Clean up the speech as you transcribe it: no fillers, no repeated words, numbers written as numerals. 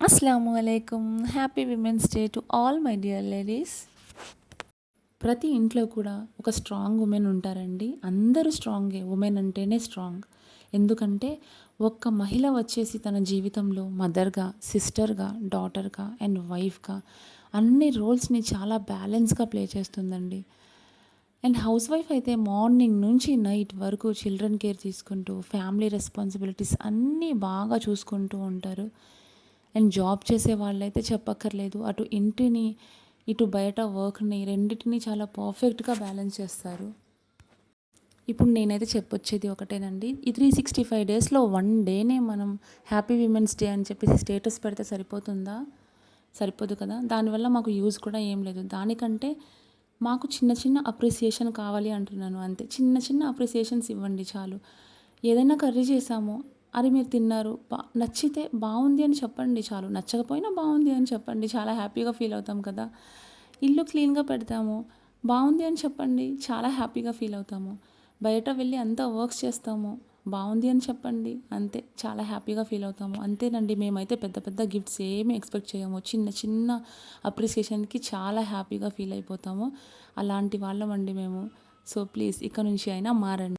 అస్సలాముఅలైకుం. Happy women's day to all my dear ladies. ప్రతి ఇంట్లో కూడా ఒక స్ట్రాంగ్ ఉమెన్ ఉంటారండి. అందరూ స్ట్రాంగే, ఉమెన్ అంటేనే స్ట్రాంగ్. ఎందుకంటే ఒక్క మహిళ వచ్చేసి తన జీవితంలో మదర్గా, సిస్టర్గా, డాటర్గా అండ్ వైఫ్గా అన్ని రోల్స్ని చాలా బ్యాలెన్స్గా ప్లే చేస్తుందండి. అండ్ హౌస్ వైఫ్ అయితే మార్నింగ్ నుంచి నైట్ వరకు చిల్డ్రన్ కేర్ తీసుకుంటూ ఫ్యామిలీ రెస్పాన్సిబిలిటీస్ అన్నీ బాగా చూసుకుంటూ ఉంటారు. అండ్ జాబ్ చేసే వాళ్ళైతే చెప్పక్కర్లేదు. అటు ఇంటిని, ఇటు బయట వర్క్ని రెండిటిని చాలా పర్ఫెక్ట్గా బ్యాలెన్స్ చేస్తారు. ఇప్పుడు నేనైతే చెప్పొచ్చేది ఒకటేనండి. ఈ 365 డేస్లో 1 డేనే మనం హ్యాపీ విమెన్స్ డే అని చెప్పేసి స్టేటస్ పెడితే సరిపోతుందా? సరిపోదు కదా. దానివల్ల మాకు యూజ్ కూడా ఏం లేదు. దానికంటే మాకు చిన్న చిన్న అప్రిసియేషన్ కావాలి అంటున్నాను అంతే. చిన్న చిన్న అప్రిసియేషన్స్ ఇవ్వండి చాలు. ఏదైనా కర్రీ చేసాము, అది మీరు తిన్నారు, నచ్చితే బాగుంది అని చెప్పండి చాలు. నచ్చకపోయినా బాగుంది అని చెప్పండి, చాలా హ్యాపీగా ఫీల్ అవుతాం కదా. ఇల్లు క్లీన్గా పెడతాము, బాగుంది అని చెప్పండి, చాలా హ్యాపీగా ఫీల్ అవుతాము. బయట వెళ్ళి అంతా వర్క్స్ చేస్తాము, బాగుంది అని చెప్పండి, అంతే చాలా హ్యాపీగా ఫీల్ అవుతాము. అంతేనండి. మేమైతే పెద్ద పెద్ద గిఫ్ట్స్ ఏమీ ఎక్స్పెక్ట్ చేయము. చిన్న చిన్న అప్రిసియేషన్కి చాలా హ్యాపీగా ఫీల్ అయిపోతాము. అలాంటి వాళ్ళమండి మేము. సో ప్లీజ్ ఇక నుంచి అయినా మారండి.